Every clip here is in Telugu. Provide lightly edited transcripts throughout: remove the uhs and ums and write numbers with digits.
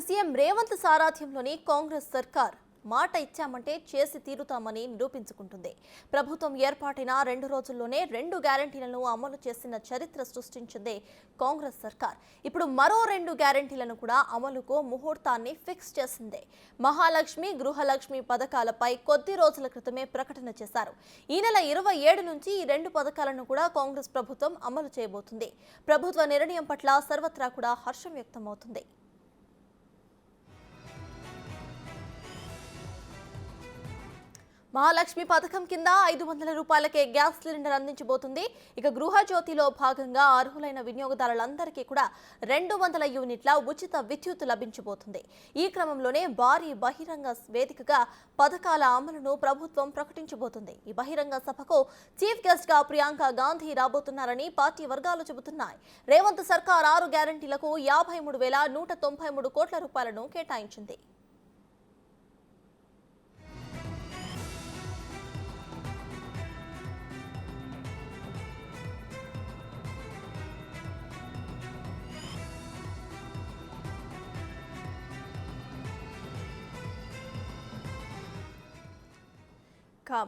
సీఎం రేవంత్ సారథ్యంలోని కాంగ్రెస్ సర్కార్ మాట ఇచ్చామంటే చేసి తీరుతామని నిరూపించుకుంటుంది. ప్రభుత్వం ఏర్పాటైన 2 రోజుల్లోనే 2 గ్యారెంటీలను అమలు చేసిన చరిత్ర సృష్టించిందే కాంగ్రెస్ సర్కార్. ఇప్పుడు మరో 2 గ్యారెంటీలను కూడా అమలుకు ముహూర్తాన్ని ఫిక్స్ చేసిందే. మహాలక్ష్మి, గృహలక్ష్మి పథకాలపై కొద్ది రోజుల క్రితమే ప్రకటన చేశారు. ఈ నెల 27 నుంచి ఈ 2 పథకాలను కూడా కాంగ్రెస్ ప్రభుత్వం అమలు చేయబోతుంది. ప్రభుత్వ నిర్ణయం పట్ల సర్వత్రా కూడా హర్షం వ్యక్తమవుతుంది. మహాలక్ష్మి పథకం కింద 500 రూపాయలకే గ్యాస్ సిలిండర్ అందించబోతుంది. ఇక గృహజ్యోతిలో భాగంగా అర్హులైన వినియోగదారులందరికీ కూడా 200 యూనిట్ల ఉచిత విద్యుత్ లభించబోతుంది. ఈ క్రమంలోనే భారీ బహిరంగ వేదికగా పథకాల అమలును ప్రభుత్వం ప్రకటించబోతుంది. ఈ బహిరంగ సభకు చీఫ్ గెస్ట్ గా ప్రియాంక గాంధీ రాబోతున్నారని పార్టీ వర్గాలు చెబుతున్నాయి. రేవంత్ సర్కార్ 6 గ్యారెంటీలకు 53,193 కోట్ల రూపాయలను కేటాయించింది.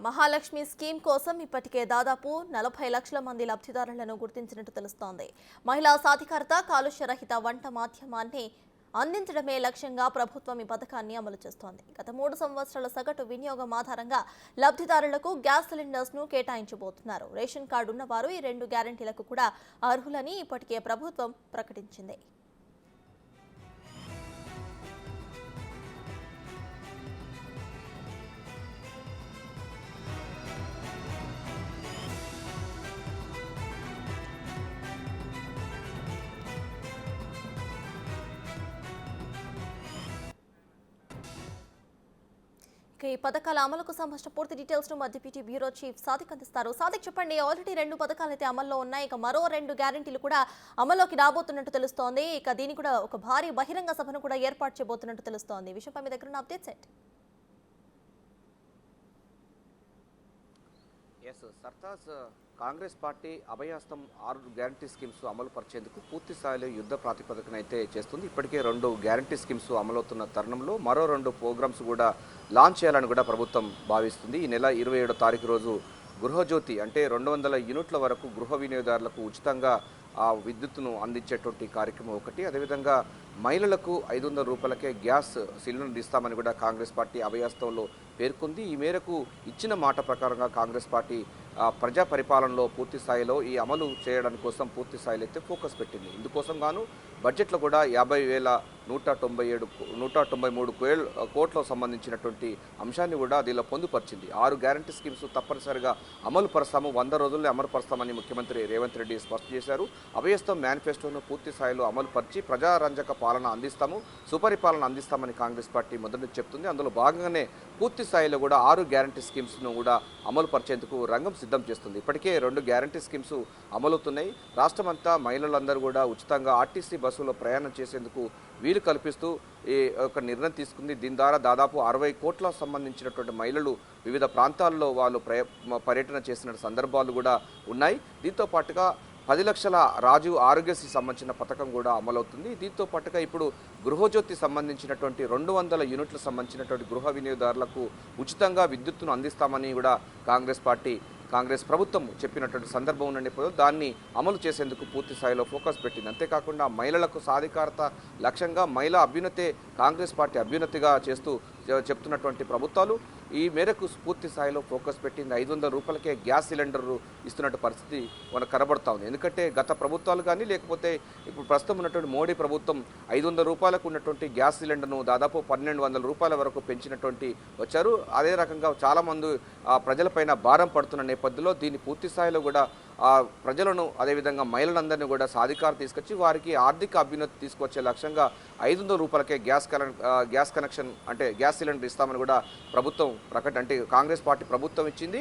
మహాలక్ష్మి స్కీమ్ కోసం ఇప్పటికే దాదాపు 40 లక్షల మంది లబ్ధిదారులను గుర్తించినట్టు తెలుస్తోంది. మహిళా సాధికారత, కాలుష్య రహిత వంట మాధ్యమాన్ని అందించడమే లక్ష్యంగా ప్రభుత్వం ఈ పథకాన్ని అమలు చేస్తోంది. గత 3 సంవత్సరాల సగటు వినియోగం ఆధారంగా లబ్ధిదారులకు గ్యాస్ సిలిండర్స్ ను కేటాయించబోతున్నారు. రేషన్ కార్డు ఉన్నవారు ఈ 2 గ్యారెంటీలకు కూడా అర్హులని ఇప్పటికే ప్రభుత్వం ప్రకటించింది. ఈ పథకాల అమలుకు సంబంధించిన పూర్తి డీటెయిల్స్ ను మా డిప్యూటీ బ్యూరో చీఫ్ సాదిక్ అందిస్తారు. సాదిక్, చెప్పండి. ఆల్రెడీ 2 పథకాలు అయితే అమల్లో ఉన్నాయి. ఇక మరో 2 గ్యారెంటీలు కూడా అమల్లోకి రాబోతున్నట్టు తెలుస్తోంది. ఇక దీని కూడా ఒక భారీ బహిరంగ సభను కూడా ఏర్పాటు చేయబోతున్నట్టు తెలుస్తోంది. ఈ విషయంపై మీ దగ్గర ఉన్న అప్డేట్స్ ఏంటి? సర్తాజ్, కాంగ్రెస్ పార్టీ అభయాస్తం 6 గ్యారంటీ స్కీమ్స్ అమలు పరిచేందుకు పూర్తి స్థాయిలో యుద్ధ ప్రాతిపదికనైతే చేస్తుంది. ఇప్పటికే 2 గ్యారంటీ స్కీమ్స్ అమలవుతున్న తరుణంలో మరో 2 ప్రోగ్రామ్స్ కూడా లాంచ్ చేయాలని కూడా ప్రభుత్వం భావిస్తుంది. ఈ నెల 27వ తారీఖు రోజు గృహజ్యోతి అంటే 200 యూనిట్ల వరకు గృహ వినియోగదారులకు ఉచితంగా ఆ విద్యుత్తును అందించేటువంటి కార్యక్రమం ఒకటి. అదేవిధంగా మహిళలకు 500 రూపాయలకే గ్యాస్ సిలిండర్ ఇస్తామని కూడా కాంగ్రెస్ పార్టీ అభయాస్తంలో పేర్కొంది. ఈ మేరకు ఇచ్చిన మాట ప్రకారంగా కాంగ్రెస్ పార్టీ ప్రజా పరిపాలనలో పూర్తి స్థాయిలో ఈ అమలు చేయడం కోసం పూర్తి స్థాయిలో అయితే ఫోకస్ పెట్టింది. ఇందుకోసం గాను బడ్జెట్లో కూడా 50,193 కోట్లకు సంబంధించినటువంటి అంశాన్ని కూడా దీనిలో పొందుపరిచింది. 6 గ్యారంటీ స్కీమ్స్ తప్పనిసరిగా అమలు పరుస్తాము, 100 రోజుల్లో అమలు పరుస్తామని ముఖ్యమంత్రి రేవంత్ రెడ్డి స్పష్టం చేశారు. అభయస్తం మేనిఫెస్టోను పూర్తి స్థాయిలో అమలు పరిచి ప్రజారంజక పాలన అందిస్తాము, సుపరిపాలన అందిస్తామని కాంగ్రెస్ పార్టీ మొదటి చెప్తుంది. అందులో భాగంగానే పూర్తి స్థాయిలో కూడా 6 గ్యారంటీ స్కీమ్స్ను కూడా అమలు పరిచేందుకు రంగం సిద్ధం చేస్తుంది. ఇప్పటికే 2 గ్యారంటీ స్కీమ్స్ అమలవుతున్నాయి. రాష్ట్రమంతా మహిళలందరూ కూడా ఉచితంగా ఆర్టీసీ బస్సులో ప్రయాణం చేసేందుకు వీలు కల్పిస్తూ ఈ ఒక నిర్ణయం తీసుకుంది. దీని ద్వారా దాదాపు 60 కోట్లకు సంబంధించినటువంటి మహిళలు వివిధ ప్రాంతాల్లో వాళ్ళు పర్యటన చేసిన సందర్భాలు కూడా ఉన్నాయి. దీంతో పాటుగా 10 లక్షల రాజు ఆరోగ్యశ్రీ సంబంధించిన పథకం కూడా అమలవుతుంది. దీంతో పాటుగా ఇప్పుడు గృహజ్యోతి సంబంధించినటువంటి 200 యూనిట్లకు సంబంధించినటువంటి గృహ వినియోగదారులకు ఉచితంగా విద్యుత్తును అందిస్తామని కూడా కాంగ్రెస్ ప్రభుత్వం చెప్పినటువంటి సందర్భం ఉన్న నేపథ్యంలో దాన్ని అమలు చేసేందుకు పూర్తి స్థాయిలో ఫోకస్ పెట్టింది. అంతేకాకుండా మహిళలకు సాధికారత లక్ష్యంగా మహిళా అభ్యున్నతే కాంగ్రెస్ పార్టీ అభ్యున్నతిగా చేస్తూ చెప్తున్నటువంటి ప్రభుత్వాలు ఈ మేరకు పూర్తి స్థాయిలో ఫోకస్ పెట్టింది. 500 రూపాయలకే గ్యాస్ సిలిండర్ ఇస్తున్నట్టు పరిస్థితి మనకు కనబడతా ఉంది. ఎందుకంటే గత ప్రభుత్వాలు కానీ లేకపోతే ఇప్పుడు ప్రస్తుతం ఉన్నటువంటి మోడీ ప్రభుత్వం 500 రూపాయలకు ఉన్నటువంటి గ్యాస్ సిలిండర్ను దాదాపు 1,200 రూపాయల వరకు పెంచినటువంటి వచ్చారు. అదే రకంగా చాలామంది ప్రజలపైన భారం పడుతున్న నేపథ్యంలో దీన్ని పూర్తి స్థాయిలో కూడా ప్రజలను అదేవిధంగా మహిళలందరినీ కూడా సాధికారం తీసుకొచ్చి వారికి ఆర్థిక అభ్యున్నతి తీసుకొచ్చే లక్ష్యంగా 500 రూపాయలకే గ్యాస్ కనెక్షన్ అంటే గ్యాస్ సిలిండర్ ఇస్తామని కూడా ప్రభుత్వం అంటే కాంగ్రెస్ పార్టీ ప్రభుత్వం ఇచ్చింది.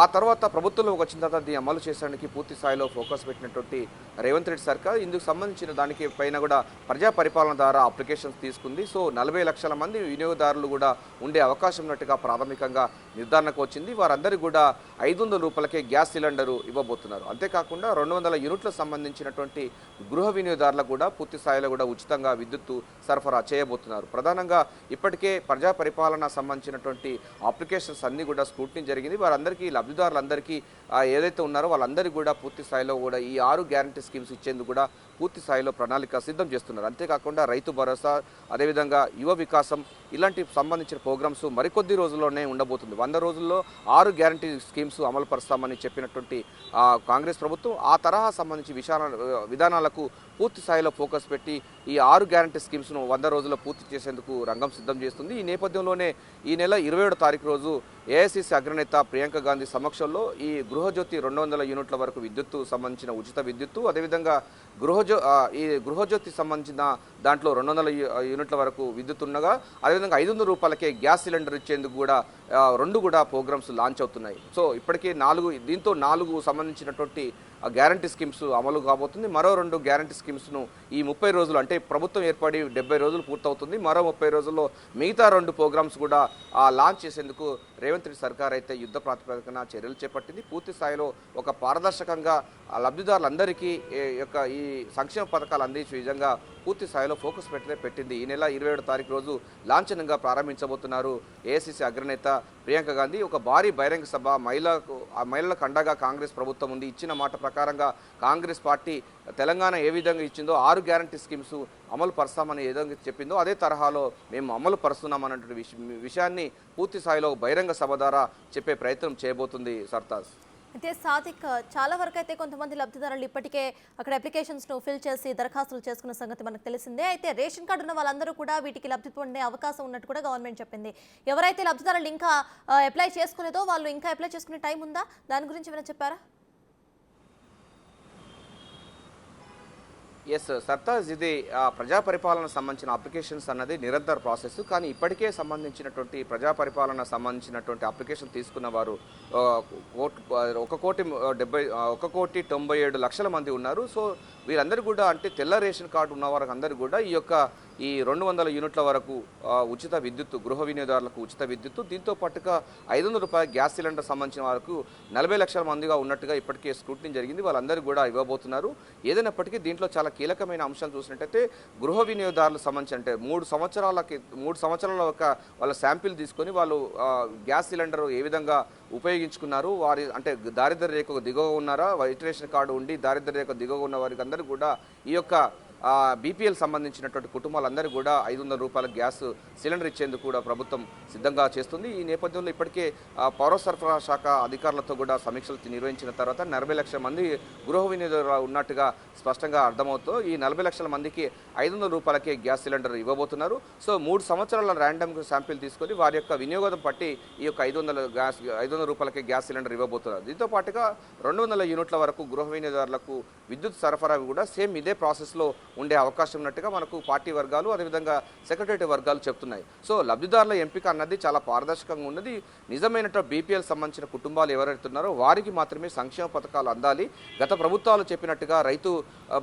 ఆ తర్వాత ప్రభుత్వంలోకి వచ్చిన తర్వాత దీన్ని అమలు చేసడానికి పూర్తి స్థాయిలో ఫోకస్ పెట్టినటువంటి రేవంత్ రెడ్డి సర్కార్ ఇందుకు సంబంధించిన దానికి పైన కూడా ప్రజా పరిపాలన ద్వారా అప్లికేషన్స్ తీసుకుంది. సో 40 లక్షల మంది వినియోగదారులు కూడా ఉండే అవకాశం ఉన్నట్టుగా ప్రాథమికంగా నిర్ధారణకు వచ్చింది. వారందరికీ కూడా 500 రూపాయలకే గ్యాస్ సిలిండరు ఇవ్వబోతున్నారు. అంతేకాకుండా 200 యూనిట్లకు సంబంధించినటువంటి గృహ వినియోగదారులకు కూడా పూర్తి స్థాయిలో కూడా ఉచితంగా విద్యుత్తు సరఫరా చేయబోతున్నారు. ప్రధానంగా ఇప్పటికే ప్రజా పరిపాలన సంబంధించినటువంటి అప్లికేషన్స్ అన్నీ కూడా స్క్రూటినీ జరిగింది. వారందరికీ లబ్ధిదారులందరికీ ఏదైతే ఉన్నారో వాళ్ళందరికీ కూడా పూర్తి స్థాయిలో కూడా ఈ 6 గ్యారంటీ స్కీమ్స్ ఇచ్చేందుకు కూడా పూర్తి స్థాయిలో ప్రణాళిక సిద్ధం చేస్తున్నారు. అంతేకాకుండా రైతు భరోసా, అదేవిధంగా యువ వికాసం ఇలాంటి సంబంధించిన ప్రోగ్రామ్స్ మరికొద్ది రోజుల్లోనే ఉండబోతుంది. 100 రోజుల్లో 6 గ్యారంటీ స్కీమ్స్ అమలు పరుస్తామని చెప్పినటువంటి కాంగ్రెస్ ప్రభుత్వం ఆ తరహా సంబంధించి విధానాలకు పూర్తి స్థాయిలో ఫోకస్ పెట్టి ఈ 6 గ్యారంటీ స్కీమ్స్ను 100 రోజుల్లో పూర్తి చేసేందుకు రంగం సిద్ధం చేస్తుంది. ఈ నేపథ్యంలోనే ఈ నెల 27వ తారీఖు రోజు ఏఐసిసి అగ్రనేత ప్రియాంక గాంధీ సమక్షంలో ఈ గృహజ్యోతి 200 యూనిట్ల వరకు విద్యుత్తు సంబంధించిన ఉచిత విద్యుత్తు, అదేవిధంగా గృహజ్యోతి సంబంధించిన దాంట్లో 200 యూనిట్ల వరకు విద్యుత్ ఉండగా అదేవిధంగా 500 రూపాయలకే గ్యాస్ సిలిండర్ ఇచ్చేందుకు కూడా 2 కూడా ప్రోగ్రామ్స్ లాంచ్ అవుతున్నాయి. సో ఇప్పటికే 4 సంబంధించినటువంటి గ్యారంటీ స్కీమ్స్ అమలు కాబోతుంది. మరో 2 గ్యారంటీ స్కీమ్స్ను ఈ 30 రోజులు అంటే ప్రభుత్వం ఏర్పడి 70 రోజులు పూర్తవుతుంది. మరో 30 రోజుల్లో మిగతా 2 ప్రోగ్రామ్స్ కూడా లాంచ్ చేసేందుకు రేవంత్ రెడ్డి సర్కార్ అయితే యుద్ధ ప్రాతిపదికన చర్యలు చేపట్టింది. పూర్తి స్థాయిలో ఒక పారదర్శకంగా లబ్ధిదారులందరికీ ఈ సంక్షేమ పథకాలు అందించే విధంగా పూర్తి స్థాయిలో ఫోకస్ పెట్టింది. ఈ నెల 27వ తారీఖు రోజు లాంఛనంగా ప్రారంభించబోతున్నారు ఏఐసిసి అగ్రనేత ప్రియాంక గాంధీ. ఒక భారీ బహిరంగ సభ మహిళలకు అండగా కాంగ్రెస్ ప్రభుత్వం ఉంది. ఇచ్చిన మాట ప్రకారంగా కాంగ్రెస్ పార్టీ తెలంగాణ ఏ విధంగా ఇచ్చిందో 6 గ్యారంటీ స్కీమ్స్ అమలు పరుస్తామని ఏ విధంగా చెప్పిందో అదే తరహాలో మేము అమలు పరుస్తున్నామన్నటువంటి విషయాన్ని పూర్తి స్థాయిలో బహిరంగ సభ ద్వారా చెప్పే ప్రయత్నం చేయబోతుంది సర్తాజ్. అయితే సాదిక్, చాలా వరకు అయితే కొంతమంది లబ్ధిదారులు ఇప్పటికే అక్కడ అప్లికేషన్స్ను ఫిల్ చేసి దరఖాస్తులు చేసుకున్న సంగతి మనకు తెలిసిందే. అయితే రేషన్ కార్డు ఉన్న వాళ్ళందరూ కూడా వీటికి లబ్ధి పొందే అవకాశం ఉన్నట్టు కూడా గవర్నమెంట్ చెప్పింది. ఎవరైతే లబ్ధిదారులు ఇంకా అప్లై చేసుకోలేదో వాళ్ళు ఇంకా అప్లై చేసుకునే టైం ఉందా? దాని గురించి ఏమైనా చెప్పారా? ఎస్ సర్తాజ్, ఇది ప్రజా పరిపాలన సంబంధించిన అప్లికేషన్స్ అన్నది నిరంతర ప్రాసెస్. కానీ ఇప్పటికే సంబంధించినటువంటి ప్రజా పరిపాలన సంబంధించినటువంటి అప్లికేషన్ తీసుకున్న వారు 1,97 లక్షల మంది ఉన్నారు. సో వీరందరూ కూడా అంటే తెల్ల రేషన్ కార్డు ఉన్న వారికి అందరూ కూడా ఈ 200 యూనిట్ల వరకు ఉచిత విద్యుత్తు, గృహ వినియోగదారులకు ఉచిత విద్యుత్తు, దీంతో పాటుగా 500 రూపాయల గ్యాస్ సిలిండర్ సంబంధించిన వరకు 40 లక్షల మందిగా ఉన్నట్టుగా ఇప్పటికే స్క్రూటినీ జరిగింది. వాళ్ళందరూ కూడా ఇవ్వబోతున్నారు. ఏదైనప్పటికీ దీంట్లో చాలా కీలకమైన అంశాలు చూసినట్టయితే గృహ వినియోగదారులకు సంబంధించి అంటే 3 సంవత్సరాల వాళ్ళ శాంపిల్ తీసుకొని వాళ్ళు గ్యాస్ సిలిండర్ ఏ విధంగా ఉపయోగించుకున్నారు, వారి అంటే దారిద్ర్య రేఖకు దిగువ ఉన్నారా, వైట్ రేషన్ కార్డు ఉండి దారిద్ర్య రేఖకు దిగువ ఉన్న వారికి అందరూ కూడా ఈ యొక్క బీపీఎల్ సంబంధించినటువంటి కుటుంబాలందరూ కూడా 500 రూపాయల గ్యాస్ సిలిండర్ ఇచ్చేందుకు కూడా ప్రభుత్వం సిద్ధంగా చేస్తుంది. ఈ నేపథ్యంలో ఇప్పటికే పౌర సరఫరా శాఖ అధికారులతో కూడా సమీక్షలు నిర్వహించిన తర్వాత 40 లక్షల మంది గృహ వినియోగదారులు ఉన్నట్టుగా స్పష్టంగా అర్థమవుతూ ఈ 40 లక్షల మందికి 500 రూపాయలకే గ్యాస్ సిలిండర్ ఇవ్వబోతున్నారు. సో 3 సంవత్సరాల ర్యాండమ్ శాంపిల్ తీసుకొని వారి యొక్క వినియోగం పట్టి ఈ యొక్క 500 రూపాయలకే గ్యాస్ సిలిండర్ ఇవ్వబోతున్నారు. దీంతో పాటుగా 200 యూనిట్ల వరకు గృహ వినియోగదారులకు విద్యుత్ సరఫరా కూడా సేమ్ ఇదే ప్రాసెస్లో ఉండే అవకాశం ఉన్నట్టుగా మనకు పార్టీ వర్గాలు అదేవిధంగా సెక్రటరీ వర్గాలు చెప్తున్నాయి. సో లబ్ధిదారుల ఎంపిక అన్నది చాలా పారదర్శకంగా ఉన్నది. నిజమైన బీపీఎల్ సంబంధించిన కుటుంబాలు ఎవరైతే ఉన్నారో వారికి మాత్రమే సంక్షేమ పథకాలు అందాలి. గత ప్రభుత్వాలు చెప్పినట్టుగా రైతు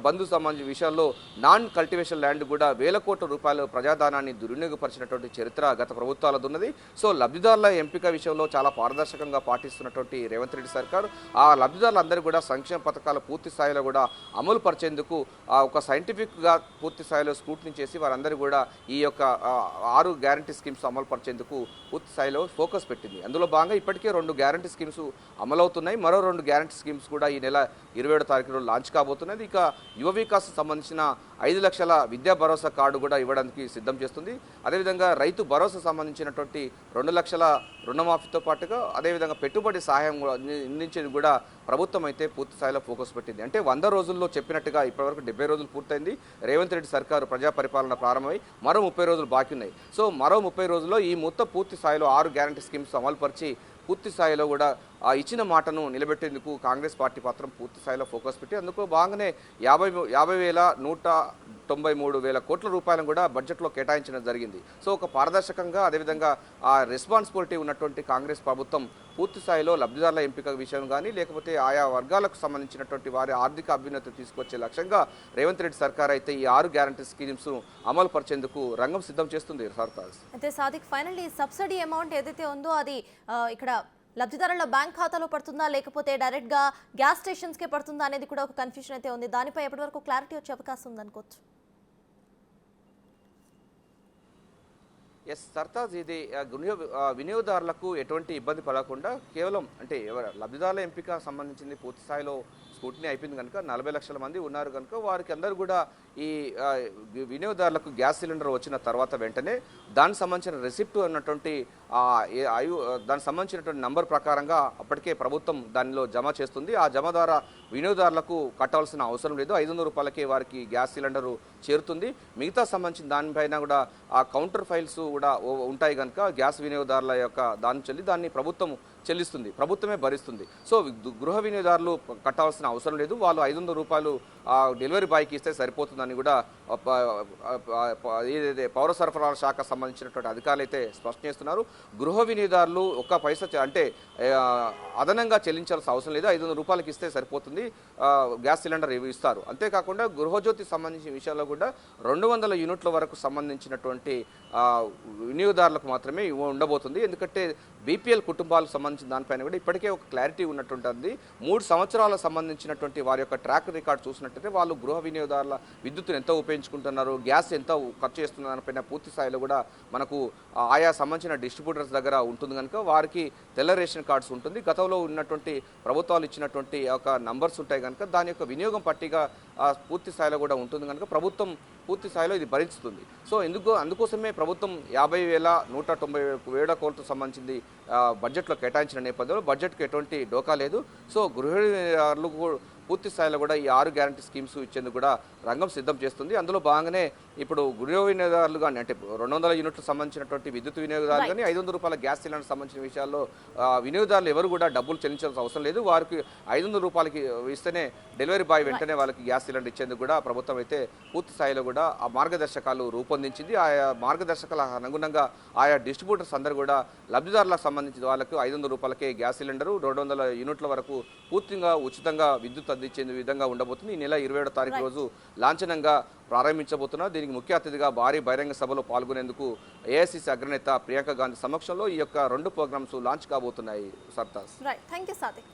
బంధు సంబంధించిన విషయాల్లో నాన్ కల్టివేషన్ ల్యాండ్ కూడా 1,000 కోట్ల రూపాయలు ప్రజాదానాన్ని దుర్వినియోగపరిచినటువంటి చరిత్ర గత ప్రభుత్వాలది ఉన్నది. సో లబ్ధిదారుల ఎంపిక విషయంలో చాలా పారదర్శకంగా పాటిస్తున్నటువంటి రేవంత్ రెడ్డి సర్కారు ఆ లబ్ధిదారులందరూ కూడా సంక్షేమ పథకాలు పూర్తి స్థాయిలో కూడా అమలు పరిచేందుకు ఒక సైంటిఫిక్గా పూర్తి స్థాయిలో స్క్రూటినీ చేసి వారందరూ కూడా ఈ యొక్క 6 గ్యారంటీ స్కీమ్స్ అమలు పరిచేందుకు పూర్తి స్థాయిలో ఫోకస్ పెట్టింది. అందులో భాగంగా ఇప్పటికే 2 గ్యారంటీ స్కీమ్స్ అమలవుతున్నాయి. మరో 2 గ్యారంటీ స్కీమ్స్ కూడా ఈ నెల 27వ తారీఖులో లాంచ్ కాబోతున్నది. ఇక యువ వికాసం సంబంధించిన 5 లక్షల విద్యా భరోసా కార్డు కూడా ఇవ్వడానికి సిద్ధం చేస్తుంది. అదేవిధంగా రైతు భరోసా సంబంధించినటువంటి 2 లక్షల రుణమాఫీతో పాటుగా అదేవిధంగా పెట్టుబడి సహాయం అందించేది కూడా ప్రభుత్వం అయితే పూర్తి స్థాయిలో ఫోకస్ పెట్టింది. అంటే 100 రోజుల్లో చెప్పినట్టుగా ఇప్పటివరకు 70 రోజులు పూర్తయింది. రేవంత్ రెడ్డి సర్కారు ప్రజా పరిపాలన ప్రారంభమై మరో 30 రోజులు బాకీ ఉన్నాయి. సో మరో 30 రోజుల్లో ఈ మొత్తం పూర్తి స్థాయిలో 6 గ్యారంటీ స్కీమ్స్ అమలుపరిచి పూర్తి స్థాయిలో కూడా ఇచ్చిన మాటను నిలబెట్టేందుకు కాంగ్రెస్ పార్టీ మాత్రం పూర్తి స్థాయిలో ఫోకస్ పెట్టి అందుకు బాగానే 50,190 93,000 కోట్ల రూపాయలను కూడా బడ్జెట్లో కేటాయించడం జరిగింది. సో ఒక పారదర్శకంగా అదేవిధంగా ఆ రెస్పాన్సిబిలిటీ ఉన్నటువంటి కాంగ్రెస్ ప్రభుత్వం పూర్తి స్థాయిలో లబ్ధిదారుల ఎంపిక విషయం కానీ లేకపోతే ఆయా వర్గాలకు సంబంధించినటువంటి వారి ఆర్థిక అభ్యున్నతి తీసుకొచ్చే లక్ష్యంగా రేవంత్ రెడ్డి సర్కార్ అయితే ఈ 6 గ్యారంటీ స్కీమ్స్ అమలు పరిచేందుకు రంగం సిద్ధం చేస్తుంది సర్కార్. అయితే సాదిక్ ఫైనల్లీ సబ్సిడీ అమౌంట్ ఏదైతే ఉందో అది ఇక్కడ లబ్ధిదారుల బ్యాంక్ ఖాతాలో పడుతుందా లేకపోతే డైరెక్ట్గా గ్యాస్ స్టేషన్స్కే పడుతుందా అనేది కూడా ఒక కన్ఫ్యూజన్ అయితే ఉంది. దానిపై ఎప్పటివరకు క్లారిటీ వచ్చే అవకాశం ఉందనుకోవచ్చు. ఎస్ సర్తాజ్, ఇది వినియోగదారులకు ఎటువంటి ఇబ్బంది పడకుండా కేవలం అంటే లబ్ధిదారుల ఎంపిక సంబంధించింది పూర్తి స్థాయిలో స్కూటినీ అయిపోయింది కనుక 40 లక్షల మంది ఉన్నారు కనుక వారికి అందరూ కూడా ఈ వినియోగదారులకు గ్యాస్ సిలిండర్ వచ్చిన తర్వాత వెంటనే దానికి సంబంధించిన రెసిప్ట్ ఉన్నటువంటి దానికి సంబంధించినటువంటి నంబర్ ప్రకారంగా అప్పటికే ప్రభుత్వం దానిలో జమ చేస్తుంది. ఆ జమ ద్వారా వినియోగదారులకు కట్టాల్సిన అవసరం లేదు. 500 రూపాయలకే వారికి గ్యాస్ సిలిండరు చేరుతుంది. మిగతా సంబంధించిన దానిపైన కూడా ఆ కౌంటర్ ఫైల్స్ కూడా ఉంటాయి కనుక గ్యాస్ వినియోగదారుల యొక్క దాన్ని ప్రభుత్వం చెల్లిస్తుంది, ప్రభుత్వమే భరిస్తుంది. సో గృహ వినియోగదారులు కట్టాల్సిన అవసరం లేదు. వాళ్ళు 500 రూపాయలు డెలివరీ బాయ్కి ఇస్తే సరిపోతుందని కూడా ఏదైతే పౌర సరఫరాల శాఖ సంబంధించినటువంటి అధికారులు అయితే స్పష్టం చేస్తున్నారు. గృహ వినియోగదారులు ఒక్క పైసా అంటే అదనంగా చెల్లించాల్సిన అవసరం లేదు. 500 రూపాయలకి ఇస్తే సరిపోతుంది, గ్యాస్ సిలిండర్ ఇస్తారు. అంతేకాకుండా గృహజ్యోతి సంబంధించిన విషయాల్లో కూడా 200 యూనిట్ల వరకు సంబంధించినటువంటి వినియోగదారులకు మాత్రమే ఉండబోతుంది. ఎందుకంటే బీపీఎల్ కుటుంబాలకు సంబంధించిన దానిపైన కూడా ఇప్పటికే ఒక క్లారిటీ ఉన్నటువంటి 3 సంవత్సరాలకు సంబంధించినటువంటి వారి యొక్క ట్రాక్ రికార్డ్ చూసినట్టయితే వాళ్ళు గృహ వినియోగదారుల విద్యుత్తును ఎంత ఉపయోగించుకుంటున్నారు, గ్యాస్ ఎంత ఖర్చు చేస్తున్న దానిపైన పూర్తి స్థాయిలో కూడా మనకు ఆయా సంబంధించిన డిస్ట్రిబ్యూటర్స్ దగ్గర ఉంటుంది కనుక వారికి తెల్ల రేషన్ కార్డ్స్ ఉంటుంది. గతంలో ఉన్నటువంటి ప్రభుత్వాలు ఇచ్చినటువంటి ఒక నంబర్స్ ఉంటాయి కనుక దాని యొక్క వినియోగం పట్టిగా పూర్తి స్థాయిలో కూడా ఉంటుంది కనుక ప్రభుత్వం పూర్తి స్థాయిలో ఇది భరిస్తుంది. సో అందుకోసమే ప్రభుత్వం 50,190 కోట్లకు సంబంధించింది బడ్జెట్లో కేటాయించిన నేపథ్యంలో బడ్జెట్కి ఎటువంటి డోకా లేదు. సో గృహిణులు పూర్తి స్థాయిలో కూడా ఈ 6 గ్యారంటీ స్కీమ్స్ ఇచ్చేందుకు కూడా రంగం సిద్ధం చేస్తుంది. అందులో భాగంగానే ఇప్పుడు గృహ వినియోగదారులు కానీ అంటే 200 యూనిట్లకు సంబంధించినటువంటి విద్యుత్ వినియోగదారులు కానీ 500 రూపాయల గ్యాస్ సిలిండర్ సంబంధించిన విషయాల్లో వినియోగదారులు ఎవరు కూడా డబ్బులు చెల్లించాల్సిన అవసరం లేదు. వారికి 500 రూపాయలకి ఇస్తేనే డెలివరీ బాయ్ వెంటనే వాళ్ళకి గ్యాస్ సిలిండర్ ఇచ్చేందుకు కూడా ప్రభుత్వం అయితే పూర్తి స్థాయిలో కూడా ఆ మార్గదర్శకాలు రూపొందించింది. ఆయా మార్గదర్శకాల అనుగుణంగా ఆయా డిస్ట్రిబ్యూటర్స్ అందరూ కూడా లబ్ధిదారులకు సంబంధించిన వాళ్ళకు 500 రూపాయలకే గ్యాస్ సిలిండరు 200 యూనిట్ల వరకు పూర్తిగా ఉచితంగా విద్యుత్ అందించే విధంగా ఉండబోతుంది. ఈ నెల 27వ తారీఖు రోజు లాంఛనంగా ప్రారంభించబోతున్నారు. దీనికి ముఖ్య అతిథిగా భారీ బహిరంగ సభలో పాల్గొనేందుకు ఏఐసీసీ అగ్రనేత ప్రియాంక గాంధీ సమక్షంలో ఈ యొక్క 2 ప్రోగ్రామ్స్ లాంచ్ కాబోతున్నాయి. సర్తాజ్. Right, thank you Sadiq.